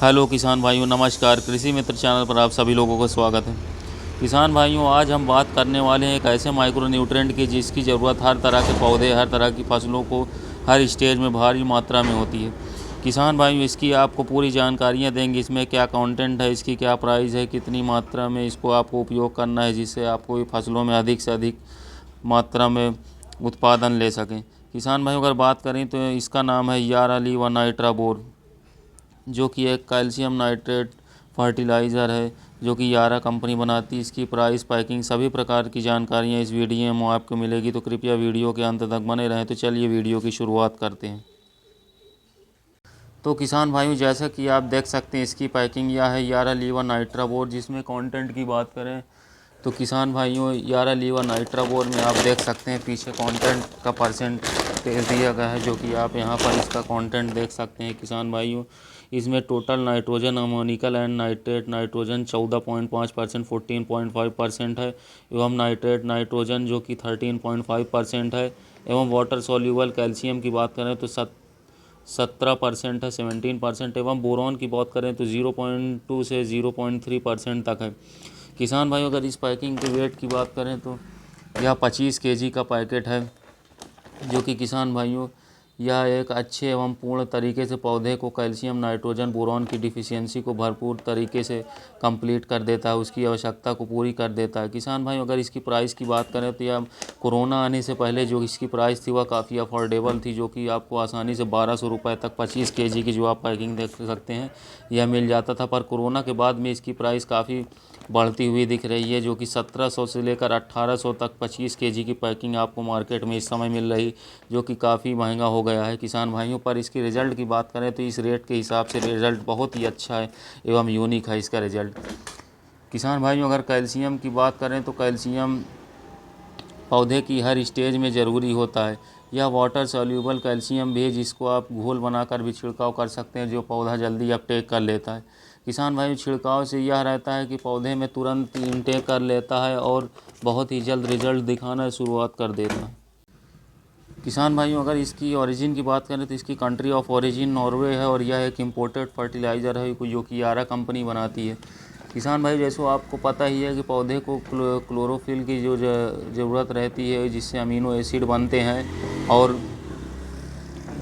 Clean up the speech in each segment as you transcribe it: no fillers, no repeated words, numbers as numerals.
Hello किसान भाइयों, नमस्कार। कृषि मित्र चैनल पर आप सभी लोगों का स्वागत है। किसान भाइयों, आज हम बात करने वाले हैं एक ऐसे माइक्रो न्यूट्रिएंट की जिसकी ज़रूरत हर तरह के पौधे, हर तरह की फसलों को हर स्टेज में भारी मात्रा में होती है। किसान भाइयों, इसकी आपको पूरी जानकारियाँ देंगे। इसमें क्या कंटेंट है, इसकी क्या प्राइस है, कितनी मात्रा में इसको आपको उपयोग करना है जिससे आपको फसलों में अधिक से अधिक मात्रा में उत्पादन ले सकें। किसान भाइयों, अगर बात करें तो इसका नाम है यारा लीवा नाइट्राबोर, जो कि एक कैल्शियम नाइट्रेट फर्टिलाइज़र है जो कि यारा कंपनी बनाती है। इसकी प्राइस, पैकिंग, सभी प्रकार की जानकारियाँ इस वीडियो में आपको मिलेगी, तो कृपया वीडियो के अंत तक बने रहें। तो चलिए वीडियो की शुरुआत करते हैं। तो किसान भाइयों, जैसा कि आप देख सकते हैं इसकी पैकिंग यह है, यारा लीवा नाइट्राबोर। जिसमें कंटेंट की बात करें तो किसान भाइयों, यारा लीवा नाइट्राबोर में आप देख सकते हैं पीछे कंटेंट का परसेंट दिया गया है, जो कि आप यहां पर इसका कंटेंट देख सकते हैं। किसान भाइयों, इसमें total nitrogen, ammoniacal and nitrate nitrogen 14.5%, 14.5% है, एवं नाइट्रेट नाइट्रोजन जो कि 13.5% है, एवं वाटर सॉल्यूबल कैल्शियम की बात करें तो 17% है, 17%, एवं बोरॉन की बात करें तो 0.2 से 0.3% तक है। किसान भाई, अगर इस पैकिंग के वेट की बात करें तो यह 25 केजी का पैकेट है, जो कि किसान भाइयों यह एक अच्छे एवं पूर्ण तरीके से पौधे को कैल्शियम, नाइट्रोजन, बोरॉन की डिफिशियंसी को भरपूर तरीके से कंप्लीट कर देता है, उसकी आवश्यकता को पूरी कर देता है। किसान भाइयों, अगर इसकी प्राइस की बात करें तो यह कोरोना आने से पहले जो इसकी प्राइस थी वह काफ़ी अफोर्डेबल थी, जो कि आपको आसानी से 1200 रुपये तक 25 केजी की जो आप पैकिंग देख सकते हैं यह मिल जाता था। पर कोरोना के बाद में इसकी प्राइस काफ़ी बढ़ती हुई दिख रही है, जो कि 1700 से लेकर 1800 तक 25 केजी की पैकिंग आपको मार्केट में इस समय मिल रही, जो कि काफ़ी महंगा हो गया है किसान भाइयों। पर इसकी रिज़ल्ट की बात करें तो इस रेट के हिसाब से रिज़ल्ट बहुत ही अच्छा है एवं यूनिक है इसका रिज़ल्ट। किसान भाइयों, अगर कैल्शियम की बात करें तो कैल्शियम पौधे की हर स्टेज में ज़रूरी होता है। यह वाटर सॉल्यूबल कैल्शियम भी है, जिसको आप घोल बनाकर भी छिड़काव कर सकते हैं, जो पौधा जल्दी अपटेक कर लेता है। किसान भाई, छिड़काव से यह रहता है कि पौधे में तुरंत इनटेक कर लेता है और बहुत ही जल्द रिजल्ट दिखाना शुरुआत कर देता है। किसान भाइयों, अगर इसकी ओरिजिन की बात करें तो इसकी कंट्री ऑफ ओरिजिन नॉर्वे है और यह एक इम्पोर्टेड फर्टिलाइज़र है जो कि यारा कंपनी बनाती है। किसान भाई, जैसे आपको पता ही है कि पौधे को क्लोरोफिल की जो ज़रूरत रहती है, जिससे अमीनो एसिड बनते हैं, और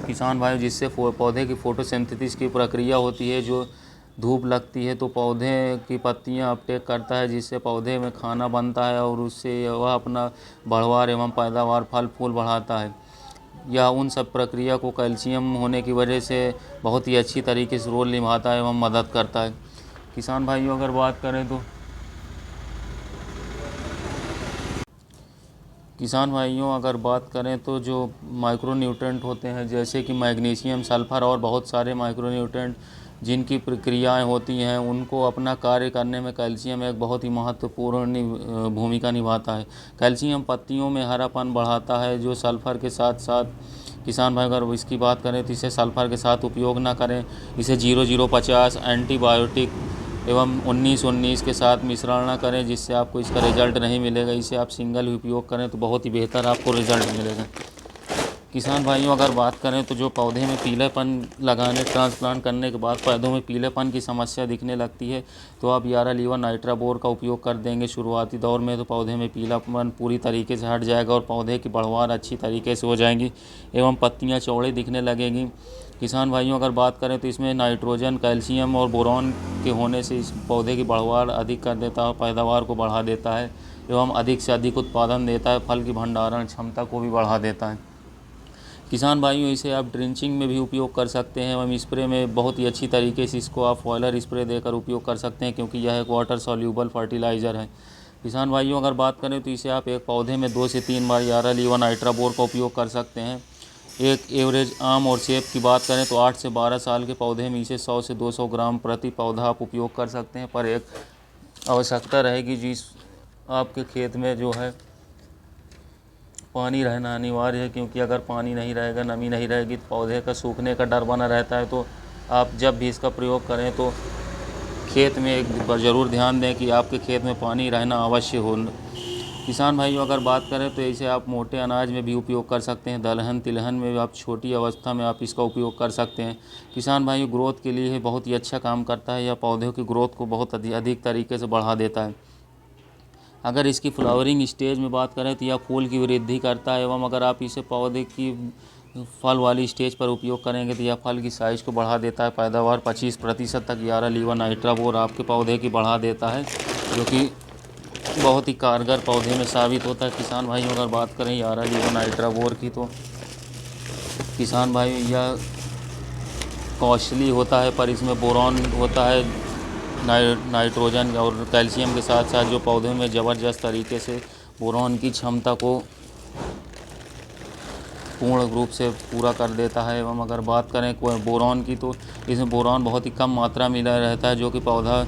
किसान भाई जिससे पौधे की फोटोसिंथेसिस की प्रक्रिया होती है, जो धूप लगती है तो पौधे की पत्तियां अपटेक करता है, जिससे पौधे में खाना बनता है और उससे वह अपना बढ़वार एवं पैदावार, फल फूल बढ़ाता है। या उन सब प्रक्रिया को कैल्शियम होने की वजह से बहुत ही अच्छी तरीके से रोल निभाता है एवं मदद करता है। किसान भाइयों, अगर बात करें तो जो माइक्रो न्यूट्रेंट होते हैं, जैसे कि मैग्नीशियम, सल्फ़र और बहुत सारे माइक्रो न्यूट्रेंट जिनकी प्रक्रियाएं होती हैं, उनको अपना कार्य करने में कैल्शियम एक बहुत ही महत्वपूर्ण भूमिका निभाता है। कैल्शियम पत्तियों में हरापन बढ़ाता है, जो सल्फ़र के साथ साथ किसान भाई अगर इसकी बात करें तो इसे सल्फ़र के साथ उपयोग ना करें। इसे 0050 एंटीबायोटिक एवं 19-19 के साथ मिश्रण ना करें, जिससे आपको इसका रिज़ल्ट नहीं मिलेगा। इसे आप सिंगल उपयोग करें तो बहुत ही बेहतर आपको रिज़ल्ट मिलेगा। किसान भाइयों, अगर बात करें तो जो पौधे में पीलेपन लगाने, ट्रांसप्लांट करने के बाद पौधों में पीलेपन की समस्या दिखने लगती है, तो आप यारा लीवा नाइट्राबोर का उपयोग कर देंगे शुरुआती दौर में, तो पौधे में पीलापन पूरी तरीके से हट जाएगा और पौधे की बढ़वार अच्छी तरीके से हो जाएंगी एवं पत्तियाँ चौड़ी दिखने लगेंगी। किसान भाइयों, अगर बात करें तो इसमें नाइट्रोजन, कैल्शियम और बोरॉन के होने से इस पौधे की बढ़वार अधिक कर देता है, पैदावार को बढ़ा देता है एवं अधिक से अधिक उत्पादन देता है, फल की भंडारण क्षमता को भी बढ़ा देता है। किसान भाइयों, इसे आप ड्रिंचिंग में भी उपयोग कर सकते हैं एवं स्प्रे में बहुत ही अच्छी तरीके से इसको आप फॉयलर स्प्रे देकर उपयोग कर सकते हैं, क्योंकि यह एक वाटर सॉल्यूबल फर्टिलाइज़र है। किसान भाइयों, अगर बात करें तो इसे आप एक पौधे में 2 से 3 बार यारा लीवा नाइट्राबोर का उपयोग कर सकते हैं। एक एवरेज आम और सेब की बात करें तो 8 से 12 साल के पौधे में इसे 100 से 200 ग्राम प्रति पौधा आप उपयोग कर सकते हैं। पर एक आवश्यकता रहेगी, जिस आपके खेत में जो है पानी रहना अनिवार्य है, क्योंकि अगर पानी नहीं रहेगा, नमी नहीं रहेगी, तो पौधे का सूखने का डर बना रहता है। तो आप जब भी इसका प्रयोग करें तो खेत में एक बार ज़रूर ध्यान दें कि आपके खेत में पानी रहना अवश्य हो। किसान भाइयों अगर बात करें तो इसे आप मोटे अनाज में भी उपयोग कर सकते हैं, दलहन तिलहन में भी आप छोटी अवस्था में आप इसका उपयोग कर सकते हैं। किसान भाइयों ग्रोथ के लिए बहुत ही अच्छा काम करता है, यह पौधों की ग्रोथ को बहुत अधिक तरीके से बढ़ा देता है। अगर इसकी फ्लावरिंग स्टेज में बात करें तो यह फूल की वृद्धि करता है, एवं अगर आप इसे पौधे की फल वाली स्टेज पर उपयोग करेंगे तो यह फल की साइज़ को बढ़ा देता है। पैदावार 25% तक यारा लीवा नाइट्राबोर आपके पौधे की बढ़ा देता है, जो कि बहुत ही कारगर पौधे में साबित होता है। किसान भाइयों अगर बात करें यारा लीवा नाइट्राबोर की, तो किसान भाइयों यह कॉस्टली होता है, पर इसमें बोरॉन होता है, नाइट्रोजन और कैल्शियम के साथ साथ जो पौधे में ज़बरदस्त तरीके से बोरॉन की क्षमता को पूर्ण रूप से पूरा कर देता है। एवं अगर बात करें बोरॉन की, तो इसमें बोरॉन बहुत ही कम मात्रा में मिला रहता है, जो कि पौधा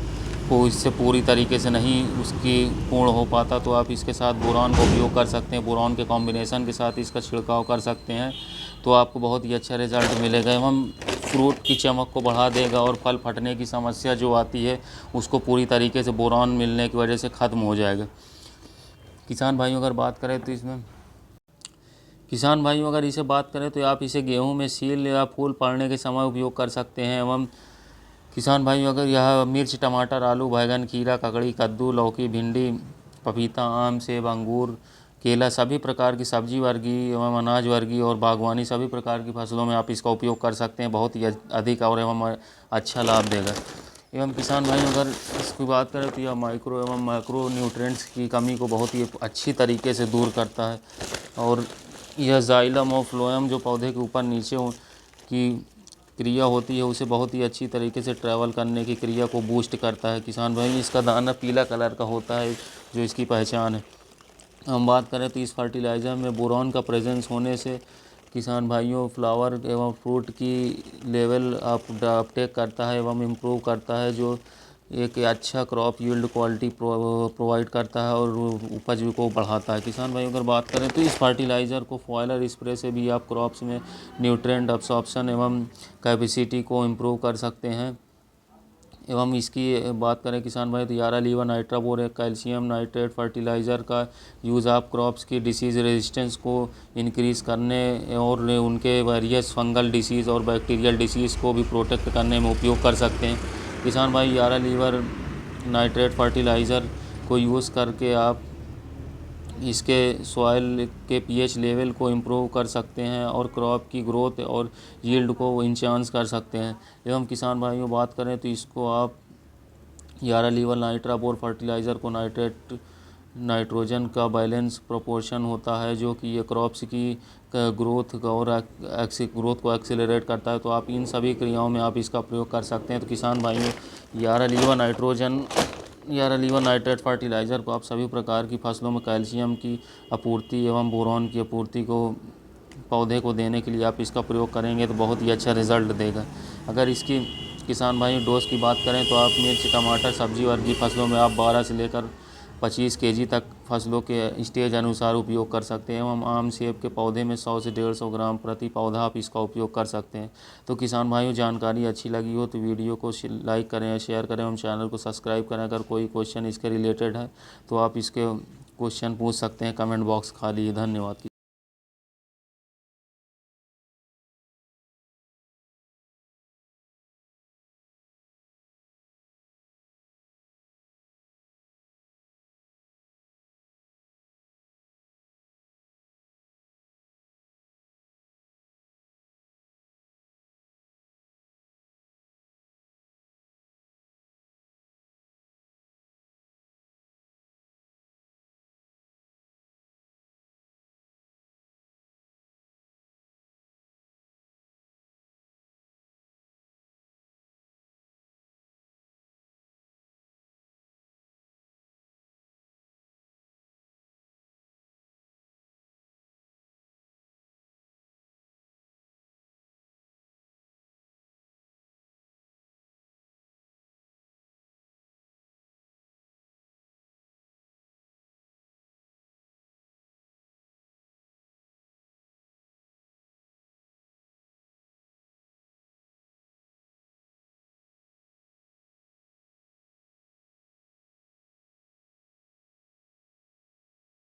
को इससे पूरी तरीके से नहीं उसकी पूर्ण हो पाता। तो आप इसके साथ बोरॉन का उपयोग कर सकते हैं, बोरॉन के कॉम्बिनेशन के साथ इसका छिड़काव कर सकते हैं, तो आपको बहुत ही अच्छा रिजल्ट मिलेगा एवं फ्रूट की चमक को बढ़ा देगा और फल फटने की समस्या जो आती है उसको पूरी तरीके से बोरॉन मिलने की वजह से ख़त्म हो जाएगा। किसान भाइयों अगर बात करें तो इसे बात करें तो आप इसे गेहूं में सील या फूल पड़ने के समय उपयोग कर सकते हैं। एवं किसान भाइयों अगर यह मिर्च, टमाटर, आलू, बैंगन, खीरा, ककड़ी, कद्दू, लौकी, भिंडी, पपीता, आम, सेब, अंगूर, केला, सभी प्रकार की सब्जी वर्गीय एवं अनाज वर्गीय और बागवानी सभी प्रकार की फसलों में आप इसका उपयोग कर सकते हैं, बहुत ही अधिक और एवं अच्छा लाभ देगा। एवं किसान भाई अगर इसकी बात करें तो यह माइक्रो एवं मैक्रो न्यूट्रिएंट्स की कमी को बहुत ही अच्छी तरीके से दूर करता है, और यह जाइलम और फ्लोएम जो पौधे के ऊपर नीचे की क्रिया होती है उसे बहुत ही अच्छी तरीके से ट्रैवल करने की क्रिया को बूस्ट करता है। किसान भाई इसका दाना पीला कलर का होता है, जो इसकी पहचान है। हम बात करें तो इस फर्टिलाइज़र में बोरॉन का प्रेजेंस होने से किसान भाइयों फ्लावर एवं फ्रूट की लेवल अपटेक करता है एवं इम्प्रूव करता है, जो एक अच्छा क्रॉप यील्ड क्वालिटी प्रोवाइड करता है और उपज को बढ़ाता है। किसान भाई अगर बात करें तो इस फर्टिलाइज़र को फॉयलर स्प्रे से भी आप क्रॉप्स में न्यूट्रिएंट अब्सॉर्प्शन एवं कैपेसिटी को इम्प्रूव कर सकते हैं। एवं इसकी बात करें किसान भाई तो यारा लीवा नाइट्राबोर एक कैल्शियम नाइट्रेट फर्टिलाइज़र का यूज़ आप क्रॉप्स की डिसीज़ रेजिस्टेंस को इंक्रीज़ करने और उनके वेरियस फंगल डिसीज़ और बैक्टीरियल डिसीज़ को भी प्रोटेक्ट करने में उपयोग कर सकते हैं। किसान भाई यारा लीवर नाइट्रेट फर्टिलाइज़र को यूज़ करके आप इसके सॉइल के पीएच लेवल को इम्प्रूव कर सकते हैं और क्रॉप की ग्रोथ और यील्ड को इंचांस कर सकते हैं। एवं किसान भाइयों बात करें तो इसको आप यारा लीवर नाइट्राबोर फर्टिलाइज़र को नाइट्रोजन का बैलेंस प्रोपोर्शन होता है, जो कि ये क्रॉप्स की ग्रोथ और ग्रोथ को एक्सेलरेट करता है। तो आप इन सभी क्रियाओं में आप इसका प्रयोग कर सकते हैं। तो किसान भाइयों यारा लीवर नाइट्रेट फर्टिलाइज़र को आप सभी प्रकार की फसलों में कैल्शियम की आपूर्ति एवं बोरॉन की आपूर्ति को पौधे को देने के लिए आप इसका प्रयोग करेंगे तो बहुत ही अच्छा रिज़ल्ट देगा। अगर इसकी किसान भाई डोज की बात करें तो आप मिर्च, टमाटर, सब्जी वर्गीय फसलों में आप 12 से लेकर 25 kg तक फसलों के स्टेज अनुसार उपयोग कर सकते हैं। एवं आम, सेब के पौधे में 100 से 150 ग्राम प्रति पौधा आप इसका उपयोग कर सकते हैं। तो किसान भाइयों जानकारी अच्छी लगी हो तो वीडियो को लाइक करें, शेयर करें एवं चैनल को सब्सक्राइब करें। अगर कोई क्वेश्चन इसके रिलेटेड है तो आप इसके क्वेश्चन पूछ सकते हैं, कमेंट बॉक्स खाली है। धन्यवाद।